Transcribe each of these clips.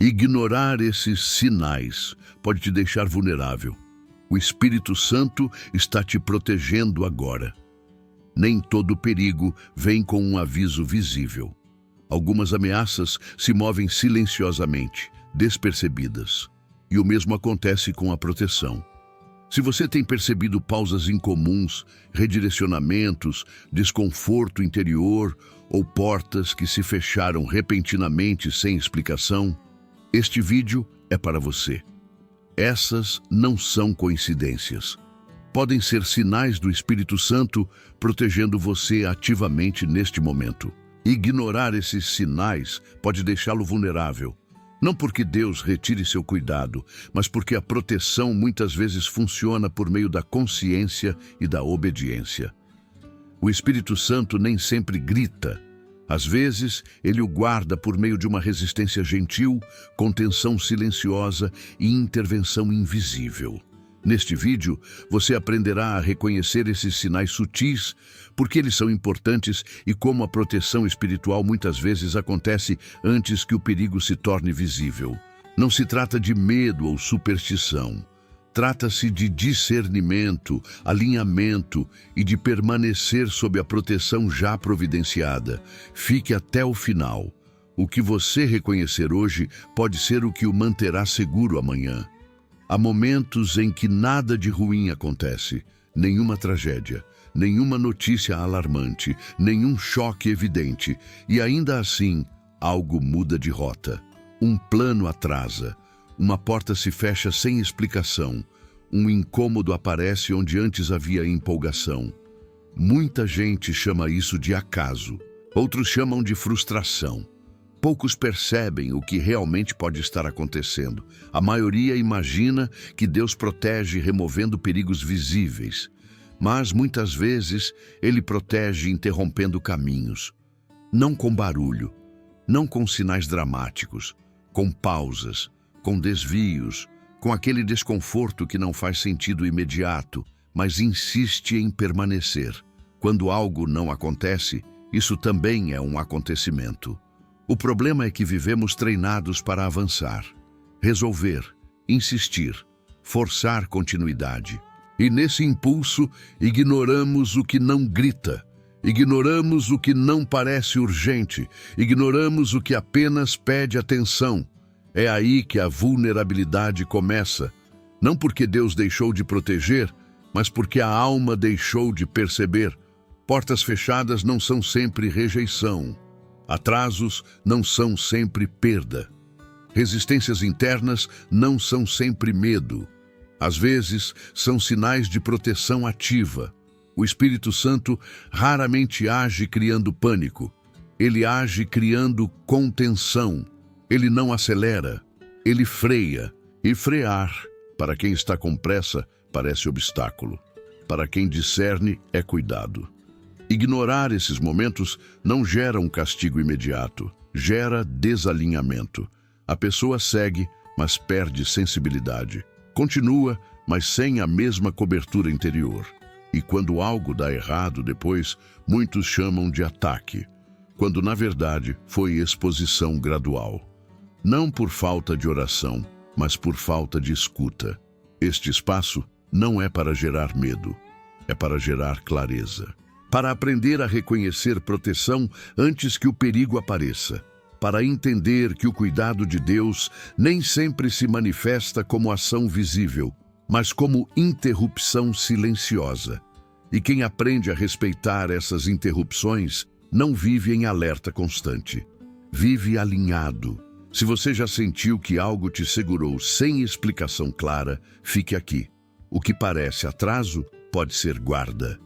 Ignorar esses sinais pode te deixar vulnerável. O Espírito Santo está te protegendo agora. Nem todo perigo vem com um aviso visível. Algumas ameaças se movem silenciosamente, despercebidas. E o mesmo acontece com a proteção. Se você tem percebido pausas incomuns, redirecionamentos, desconforto interior ou portas que se fecharam repentinamente sem explicação, este vídeo é para você. Essas não são coincidências. Podem ser sinais do Espírito Santo protegendo você ativamente neste momento. Ignorar esses sinais pode deixá-lo vulnerável. Não porque Deus retire seu cuidado, mas porque a proteção muitas vezes funciona por meio da consciência e da obediência. O Espírito Santo nem sempre grita. Às vezes, ele o guarda por meio de uma resistência gentil, contenção silenciosa e intervenção invisível. Neste vídeo, você aprenderá a reconhecer esses sinais sutis, porque eles são importantes e como a proteção espiritual muitas vezes acontece antes que o perigo se torne visível. Não se trata de medo ou superstição. Trata-se de discernimento, alinhamento e de permanecer sob a proteção já providenciada. Fique até o final. O que você reconhecer hoje pode ser o que o manterá seguro amanhã. Há momentos em que nada de ruim acontece, nenhuma tragédia, nenhuma notícia alarmante, nenhum choque evidente, e ainda assim, algo muda de rota. Um plano atrasa, uma porta se fecha sem explicação, um incômodo aparece onde antes havia empolgação. Muita gente chama isso de acaso, outros chamam de frustração. Poucos percebem o que realmente pode estar acontecendo. A maioria imagina que Deus protege removendo perigos visíveis, mas muitas vezes Ele protege interrompendo caminhos. Não com barulho, não com sinais dramáticos, com pausas, com desvios, com aquele desconforto que não faz sentido imediato, mas insiste em permanecer. Quando algo não acontece, isso também é um acontecimento. O problema é que vivemos treinados para avançar, resolver, insistir, forçar continuidade. E nesse impulso, ignoramos o que não grita, ignoramos o que não parece urgente, ignoramos o que apenas pede atenção. É aí que a vulnerabilidade começa, não porque Deus deixou de proteger, mas porque a alma deixou de perceber. Portas fechadas não são sempre rejeição. Atrasos não são sempre perda. Resistências internas não são sempre medo. Às vezes, são sinais de proteção ativa. O Espírito Santo raramente age criando pânico. Ele age criando contenção. Ele não acelera, ele freia. E frear, para quem está com pressa, parece obstáculo. Para quem discerne, é cuidado. Ignorar esses momentos não gera um castigo imediato, gera desalinhamento. A pessoa segue, mas perde sensibilidade. Continua, mas sem a mesma cobertura interior. E quando algo dá errado depois, muitos chamam de ataque, quando na verdade foi exposição gradual. Não por falta de oração, mas por falta de escuta. Este espaço não é para gerar medo, é para gerar clareza. Para aprender a reconhecer proteção antes que o perigo apareça. Para entender que o cuidado de Deus nem sempre se manifesta como ação visível, mas como interrupção silenciosa. E quem aprende a respeitar essas interrupções não vive em alerta constante. Vive alinhado. Se você já sentiu que algo te segurou sem explicação clara, fique aqui. O que parece atraso pode ser guarda.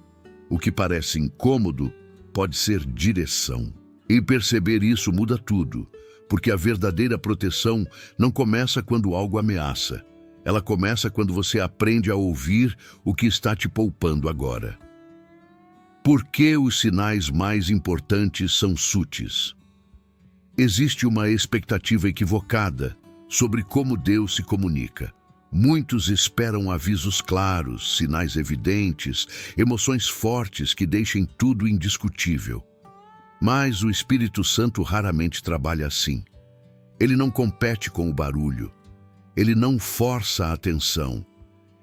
O que parece incômodo pode ser direção. E perceber isso muda tudo, porque a verdadeira proteção não começa quando algo ameaça. Ela começa quando você aprende a ouvir o que está te poupando agora. Por que os sinais mais importantes são sutis? Existe uma expectativa equivocada sobre como Deus se comunica. Muitos esperam avisos claros, sinais evidentes, emoções fortes que deixem tudo indiscutível. Mas o Espírito Santo raramente trabalha assim. Ele não compete com o barulho. Ele não força a atenção.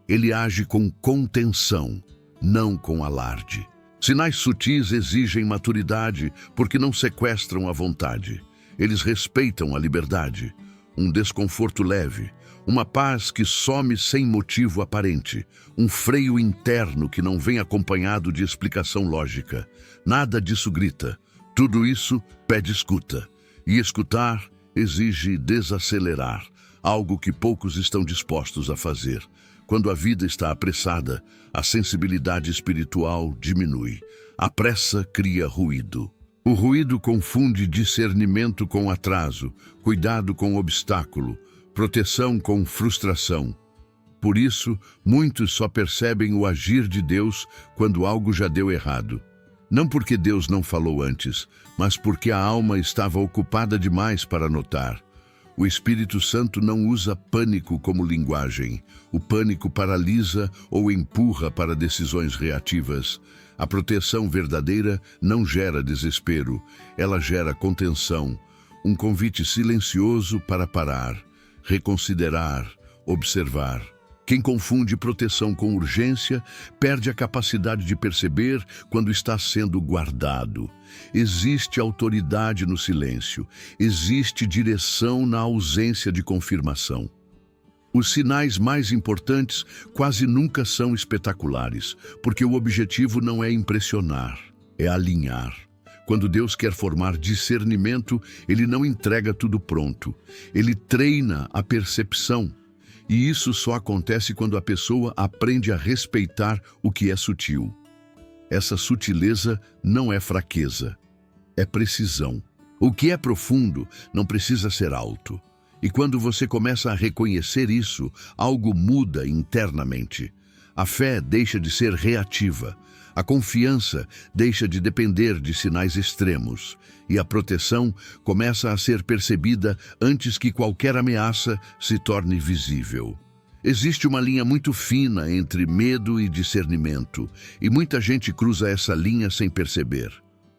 Ele age com contenção, não com alarde. Sinais sutis exigem maturidade porque não sequestram a vontade. Eles respeitam a liberdade. Um desconforto leve, uma paz que some sem motivo aparente, um freio interno que não vem acompanhado de explicação lógica. Nada disso grita. Tudo isso pede escuta. E escutar exige desacelerar, algo que poucos estão dispostos a fazer. Quando a vida está apressada, a sensibilidade espiritual diminui. A pressa cria ruído. O ruído confunde discernimento com atraso, cuidado com obstáculo, proteção com frustração. Por isso, muitos só percebem o agir de Deus quando algo já deu errado. Não porque Deus não falou antes, mas porque a alma estava ocupada demais para notar. O Espírito Santo não usa pânico como linguagem. O pânico paralisa ou empurra para decisões reativas. A proteção verdadeira não gera desespero, ela gera contenção, um convite silencioso para parar, reconsiderar, observar. Quem confunde proteção com urgência perde a capacidade de perceber quando está sendo guardado. Existe autoridade no silêncio, existe direção na ausência de confirmação. Os sinais mais importantes quase nunca são espetaculares, porque o objetivo não é impressionar, é alinhar. Quando Deus quer formar discernimento, Ele não entrega tudo pronto. Ele treina a percepção. E isso só acontece quando a pessoa aprende a respeitar o que é sutil. Essa sutileza não é fraqueza, é precisão. O que é profundo não precisa ser alto. E quando você começa a reconhecer isso, algo muda internamente. A fé deixa de ser reativa. A confiança deixa de depender de sinais extremos. E a proteção começa a ser percebida antes que qualquer ameaça se torne visível. Existe uma linha muito fina entre medo e discernimento, e muita gente cruza essa linha sem perceber.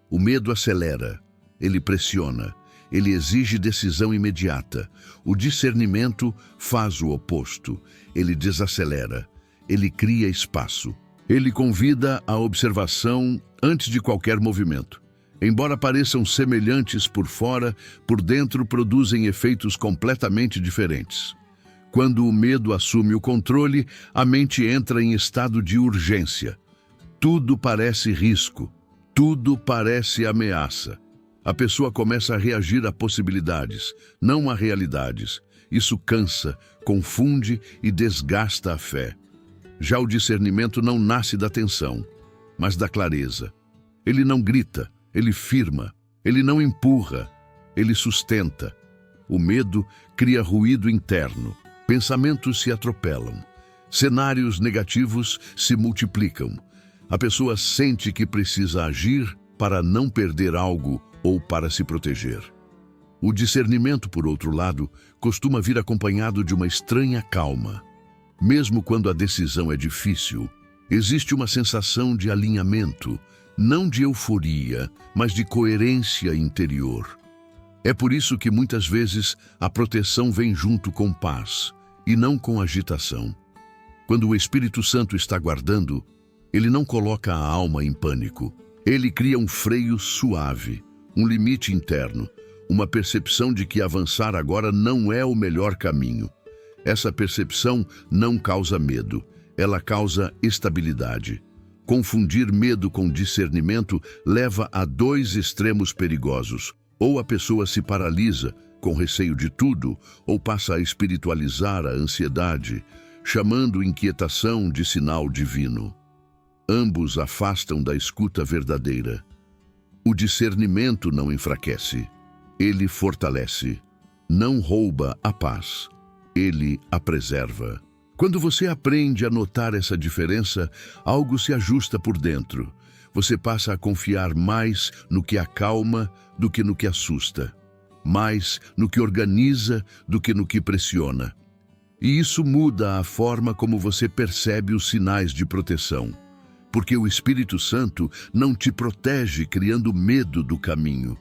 O medo acelera, ele pressiona, ele exige decisão imediata. O discernimento faz o oposto, ele desacelera, ele cria espaço. Ele convida a observação antes de qualquer movimento. Embora pareçam semelhantes por fora, por dentro produzem efeitos completamente diferentes. Quando o medo assume o controle, a mente entra em estado de urgência. Tudo parece risco, tudo parece ameaça. A pessoa começa a reagir a possibilidades, não a realidades. Isso cansa, confunde e desgasta a fé. Já o discernimento não nasce da tensão, mas da clareza. Ele não grita, ele firma, ele não empurra, ele sustenta. O medo cria ruído interno, pensamentos se atropelam, cenários negativos se multiplicam. A pessoa sente que precisa agir para não perder algo ou para se proteger. O discernimento, por outro lado, costuma vir acompanhado de uma estranha calma. Mesmo quando a decisão é difícil, existe uma sensação de alinhamento, não de euforia, mas de coerência interior. É por isso que muitas vezes a proteção vem junto com paz, e não com agitação. Quando o Espírito Santo está guardando, ele não coloca a alma em pânico. Ele cria um freio suave, um limite interno, uma percepção de que avançar agora não é o melhor caminho. Essa percepção não causa medo, ela causa estabilidade. Confundir medo com discernimento leva a dois extremos perigosos. Ou a pessoa se paralisa, com receio de tudo, ou passa a espiritualizar a ansiedade, chamando inquietação de sinal divino. Ambos afastam da escuta verdadeira. O discernimento não enfraquece, ele fortalece. Não rouba a paz, ele a preserva. Quando você aprende a notar essa diferença, algo se ajusta por dentro. Você passa a confiar mais no que acalma do que no que assusta, mais no que organiza do que no que pressiona. E isso muda a forma como você percebe os sinais de proteção, porque o Espírito Santo não te protege criando medo do caminho.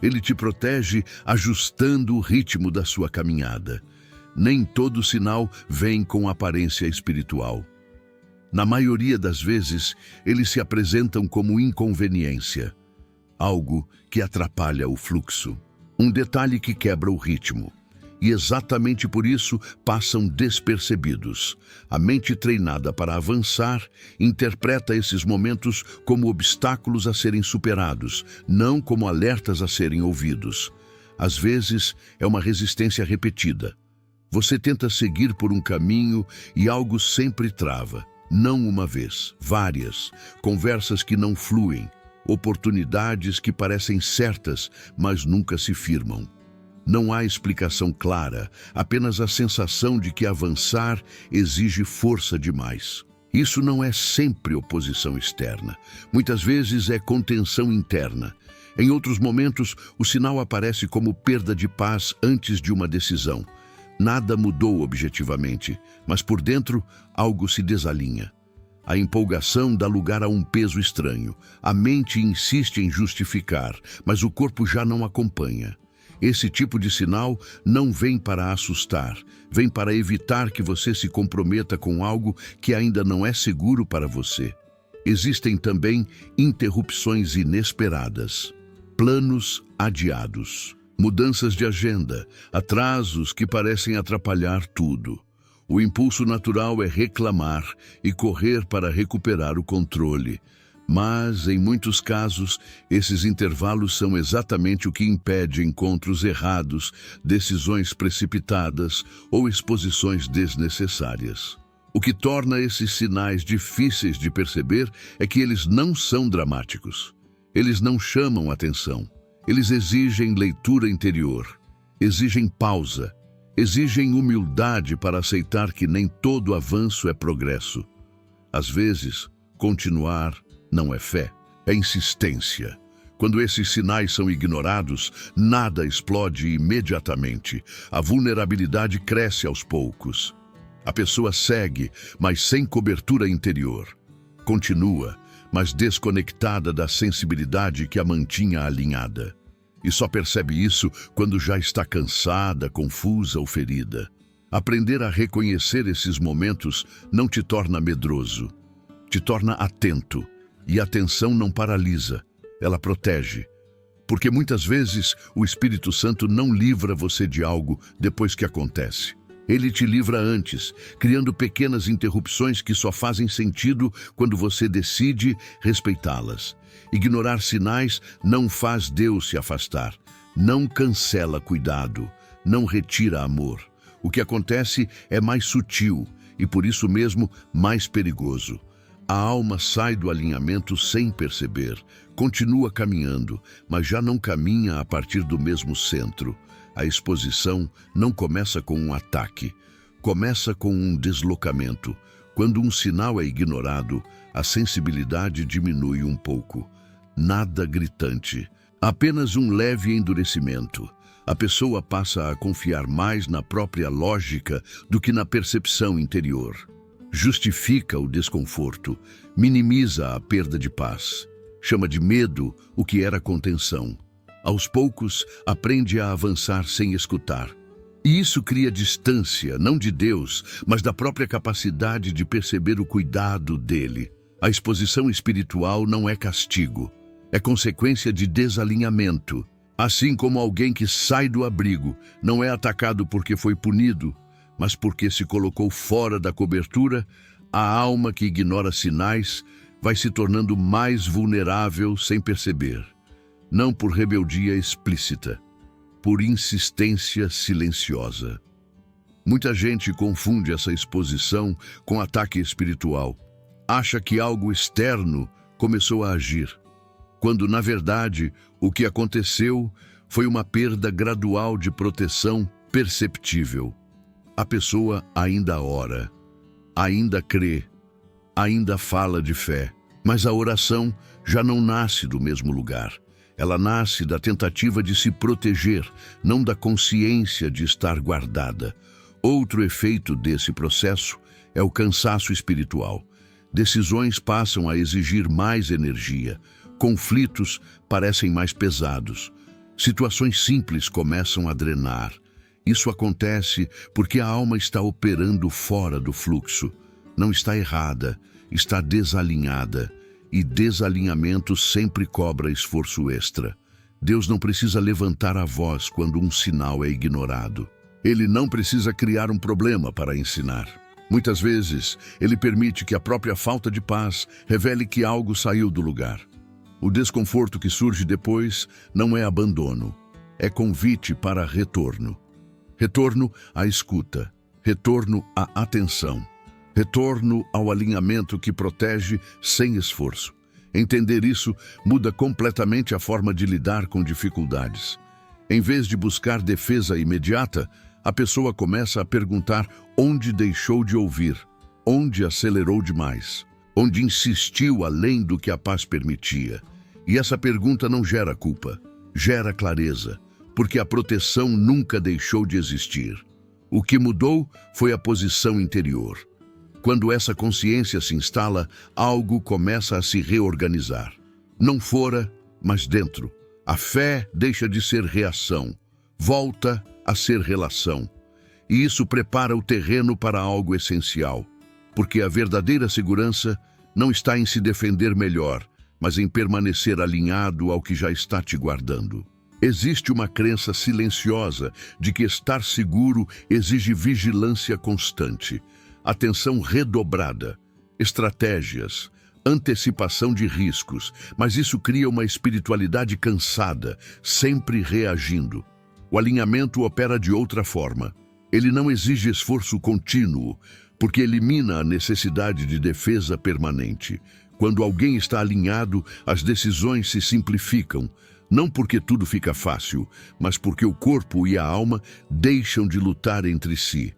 Ele te protege ajustando o ritmo da sua caminhada. Nem todo sinal vem com aparência espiritual. Na maioria das vezes, eles se apresentam como inconveniência, algo que atrapalha o fluxo, um detalhe que quebra o ritmo. E exatamente por isso passam despercebidos. A mente treinada para avançar interpreta esses momentos como obstáculos a serem superados, não como alertas a serem ouvidos. Às vezes, é uma resistência repetida. Você tenta seguir por um caminho e algo sempre trava. Não uma vez, várias. Conversas que não fluem, oportunidades que parecem certas, mas nunca se firmam. Não há explicação clara, apenas a sensação de que avançar exige força demais. Isso não é sempre oposição externa. Muitas vezes é contenção interna. Em outros momentos, o sinal aparece como perda de paz antes de uma decisão. Nada mudou objetivamente, mas por dentro algo se desalinha. A empolgação dá lugar a um peso estranho. A mente insiste em justificar, mas o corpo já não acompanha. Esse tipo de sinal não vem para assustar, vem para evitar que você se comprometa com algo que ainda não é seguro para você. Existem também interrupções inesperadas, planos adiados, mudanças de agenda, atrasos que parecem atrapalhar tudo. O impulso natural é reclamar e correr para recuperar o controle. Mas, em muitos casos, esses intervalos são exatamente o que impede encontros errados, decisões precipitadas ou exposições desnecessárias. O que torna esses sinais difíceis de perceber é que eles não são dramáticos. Eles não chamam atenção. Eles exigem leitura interior, exigem pausa, exigem humildade para aceitar que nem todo avanço é progresso. Às vezes, continuar não é fé, é insistência. Quando esses sinais são ignorados, nada explode imediatamente. A vulnerabilidade cresce aos poucos. A pessoa segue, mas sem cobertura interior. Continua, mas desconectada da sensibilidade que a mantinha alinhada. E só percebe isso quando já está cansada, confusa ou ferida. Aprender a reconhecer esses momentos não te torna medroso, te torna atento. E a atenção não paralisa, ela protege. Porque muitas vezes o Espírito Santo não livra você de algo depois que acontece. Ele te livra antes, criando pequenas interrupções que só fazem sentido quando você decide respeitá-las. Ignorar sinais não faz Deus se afastar, não cancela cuidado, não retira amor. O que acontece é mais sutil e, por isso mesmo, mais perigoso. A alma sai do alinhamento sem perceber, continua caminhando, mas já não caminha a partir do mesmo centro. A exposição não começa com um ataque, começa com um deslocamento. Quando um sinal é ignorado, a sensibilidade diminui um pouco. Nada gritante, apenas um leve endurecimento. A pessoa passa a confiar mais na própria lógica do que na percepção interior. Justifica o desconforto, minimiza a perda de paz, chama de medo o que era contenção. Aos poucos, aprende a avançar sem escutar. E isso cria distância, não de Deus, mas da própria capacidade de perceber o cuidado dele. A exposição espiritual não é castigo, é consequência de desalinhamento. Assim como alguém que sai do abrigo não é atacado porque foi punido, mas porque se colocou fora da cobertura, a alma que ignora sinais vai se tornando mais vulnerável sem perceber. Não por rebeldia explícita, por insistência silenciosa. Muita gente confunde essa exposição com ataque espiritual. Acha que algo externo começou a agir, quando, na verdade, o que aconteceu foi uma perda gradual de proteção perceptível. A pessoa ainda ora, ainda crê, ainda fala de fé, mas a oração já não nasce do mesmo lugar. Ela nasce da tentativa de se proteger, não da consciência de estar guardada. Outro efeito desse processo é o cansaço espiritual. Decisões passam a exigir mais energia, conflitos parecem mais pesados. Situações simples começam a drenar. Isso acontece porque a alma está operando fora do fluxo. Não está errada, está desalinhada. E desalinhamento sempre cobra esforço extra. Deus não precisa levantar a voz quando um sinal é ignorado. Ele não precisa criar um problema para ensinar. Muitas vezes, ele permite que a própria falta de paz revele que algo saiu do lugar. O desconforto que surge depois não é abandono, é convite para retorno. Retorno à escuta, retorno à atenção, retorno ao alinhamento que protege sem esforço. Entender isso muda completamente a forma de lidar com dificuldades. Em vez de buscar defesa imediata, a pessoa começa a perguntar onde deixou de ouvir, onde acelerou demais, onde insistiu além do que a paz permitia. E essa pergunta não gera culpa, gera clareza, porque a proteção nunca deixou de existir. O que mudou foi a posição interior. Quando essa consciência se instala, algo começa a se reorganizar. Não fora, mas dentro. A fé deixa de ser reação, volta a ser relação. E isso prepara o terreno para algo essencial, porque a verdadeira segurança não está em se defender melhor, mas em permanecer alinhado ao que já está te guardando. Existe uma crença silenciosa de que estar seguro exige vigilância constante, atenção redobrada, estratégias, antecipação de riscos, mas isso cria uma espiritualidade cansada, sempre reagindo. O alinhamento opera de outra forma. Ele não exige esforço contínuo, porque elimina a necessidade de defesa permanente. Quando alguém está alinhado, as decisões se simplificam, não porque tudo fica fácil, mas porque o corpo e a alma deixam de lutar entre si.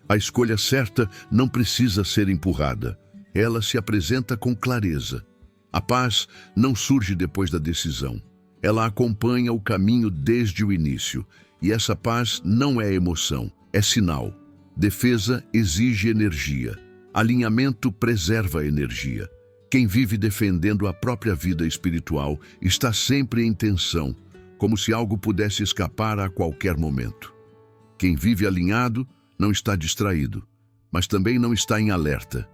A escolha certa não precisa ser empurrada. Ela se apresenta com clareza. A paz não surge depois da decisão. Ela acompanha o caminho desde o início. E essa paz não é emoção, é sinal. Defesa exige energia. Alinhamento preserva a energia. Quem vive defendendo a própria vida espiritual está sempre em tensão, como se algo pudesse escapar a qualquer momento. Quem vive alinhado não está distraído, mas também não está em alerta.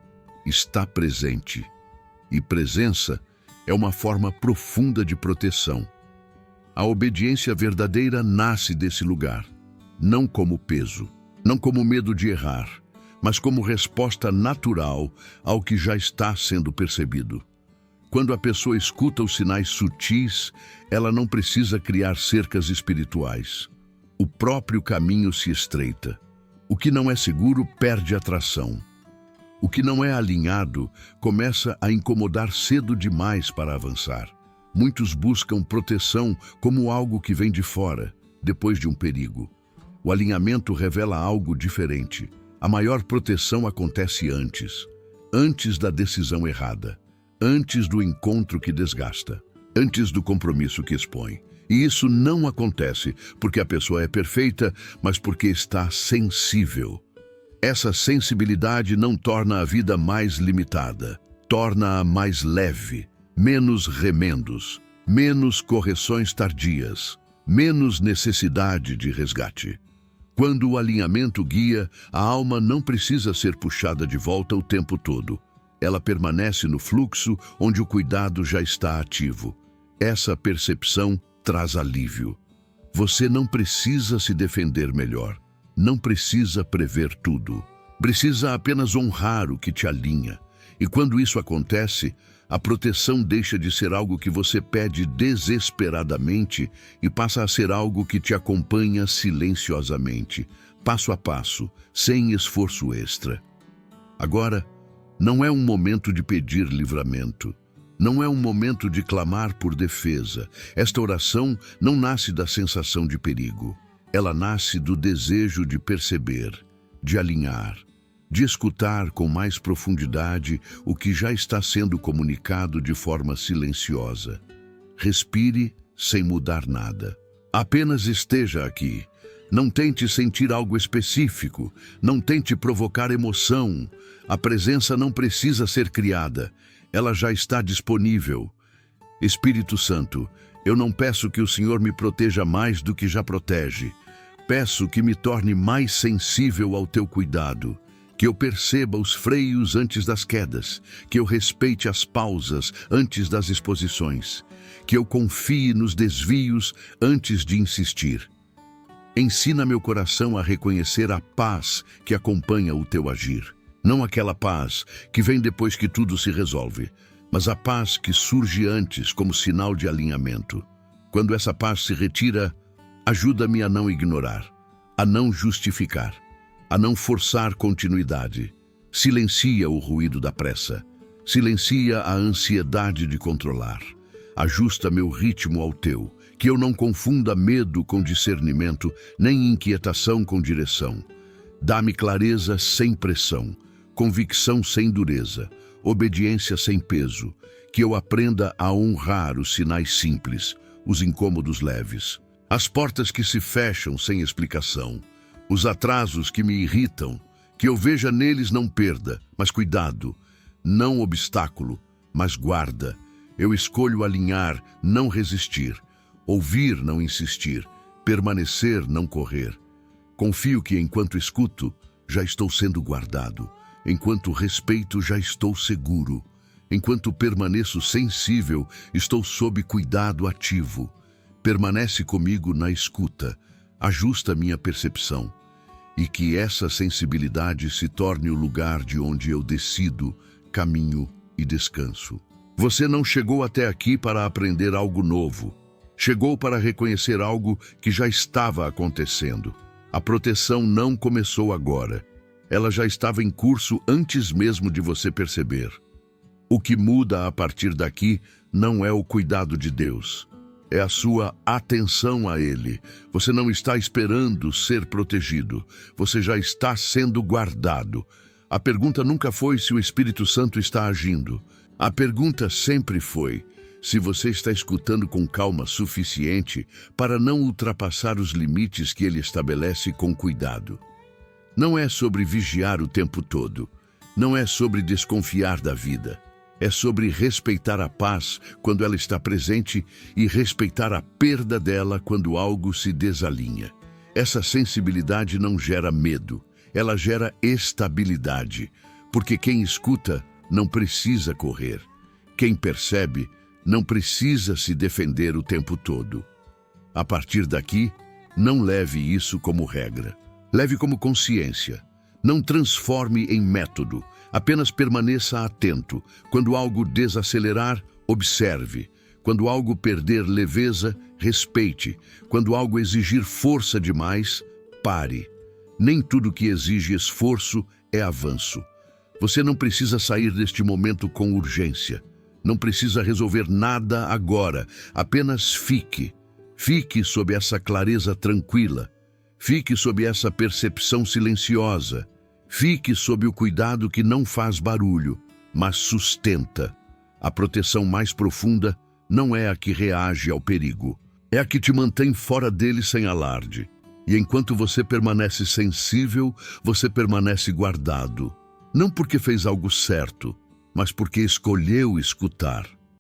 Está presente. E presença é uma forma profunda de proteção. A obediência verdadeira nasce desse lugar, não como peso, não como medo de errar, mas como resposta natural ao que já está sendo percebido. Quando a pessoa escuta os sinais sutis, ela não precisa criar cercas espirituais. O próprio caminho se estreita. O que não é seguro perde atração. O que não é alinhado começa a incomodar cedo demais para avançar. Muitos buscam proteção como algo que vem de fora, depois de um perigo. O alinhamento revela algo diferente. A maior proteção acontece antes da decisão errada, antes do encontro que desgasta, antes do compromisso que expõe. E isso não acontece porque a pessoa é perfeita, mas porque está sensível. Essa sensibilidade não torna a vida mais limitada, torna-a mais leve, menos remendos, menos correções tardias, menos necessidade de resgate. Quando o alinhamento guia, a alma não precisa ser puxada de volta o tempo todo. Ela permanece no fluxo onde o cuidado já está ativo. Essa percepção traz alívio. Você não precisa se defender melhor. Não precisa prever tudo. Precisa apenas honrar o que te alinha. E quando isso acontece, a proteção deixa de ser algo que você pede desesperadamente e passa a ser algo que te acompanha silenciosamente, passo a passo, sem esforço extra. Agora, não é um momento de pedir livramento. Não é um momento de clamar por defesa. Esta oração não nasce da sensação de perigo. Ela nasce do desejo de perceber, de alinhar, de escutar com mais profundidade o que já está sendo comunicado de forma silenciosa. Respire sem mudar nada. Apenas esteja aqui. Não tente sentir algo específico. Não tente provocar emoção. A presença não precisa ser criada. Ela já está disponível. Espírito Santo, Eu não peço que o Senhor me proteja mais do que já protege. Peço que me torne mais sensível ao teu cuidado, que eu perceba os freios antes das quedas, que eu respeite as pausas antes das exposições, que eu confie nos desvios antes de insistir. Ensina meu coração a reconhecer a paz que acompanha o teu agir. Não aquela paz que vem depois que tudo se resolve, mas a paz que surge antes como sinal de alinhamento. Quando essa paz se retira, ajuda-me a não ignorar, a não justificar, a não forçar continuidade. Silencia o ruído da pressa, silencia a ansiedade de controlar. Ajusta meu ritmo ao teu, que eu não confunda medo com discernimento, nem inquietação com direção. Dá-me clareza sem pressão, convicção sem dureza, obediência sem peso, que eu aprenda a honrar os sinais simples, os incômodos leves, as portas que se fecham sem explicação, os atrasos que me irritam, que eu veja neles não perda, mas cuidado, não obstáculo, mas guarda. Eu escolho alinhar, não resistir, ouvir, não insistir, permanecer, não correr. Confio que enquanto escuto, já estou sendo guardado. Enquanto respeito, já estou seguro. Enquanto permaneço sensível, estou sob cuidado ativo. Permanece comigo na escuta, ajusta minha percepção. E que essa sensibilidade se torne o lugar de onde eu decido, caminho e descanso. Você não chegou até aqui para aprender algo novo. Chegou para reconhecer algo que já estava acontecendo. A proteção não começou agora. Ela já estava em curso antes mesmo de você perceber. O que muda a partir daqui não é o cuidado de Deus. É a sua atenção a Ele. Você não está esperando ser protegido. Você já está sendo guardado. A pergunta nunca foi se o Espírito Santo está agindo. A pergunta sempre foi se você está escutando com calma suficiente para não ultrapassar os limites que Ele estabelece com cuidado. Não é sobre vigiar o tempo todo. Não é sobre desconfiar da vida. É sobre respeitar a paz quando ela está presente e respeitar a perda dela quando algo se desalinha. Essa sensibilidade não gera medo, ela gera estabilidade, porque quem escuta não precisa correr. Quem percebe não precisa se defender o tempo todo. A partir daqui, não leve isso como regra. Leve como consciência. Não transforme em método. Apenas permaneça atento. Quando algo desacelerar, observe. Quando algo perder leveza, respeite. Quando algo exigir força demais, pare. Nem tudo que exige esforço é avanço. Você não precisa sair deste momento com urgência. Não precisa resolver nada agora. Apenas fique. Fique sob essa clareza tranquila. Fique sob essa percepção silenciosa. Fique sob o cuidado que não faz barulho, mas sustenta. A proteção mais profunda não é a que reage ao perigo. É a que te mantém fora dele sem alarde. E enquanto você permanece sensível, você permanece guardado. Não porque fez algo certo, mas porque escolheu escutar.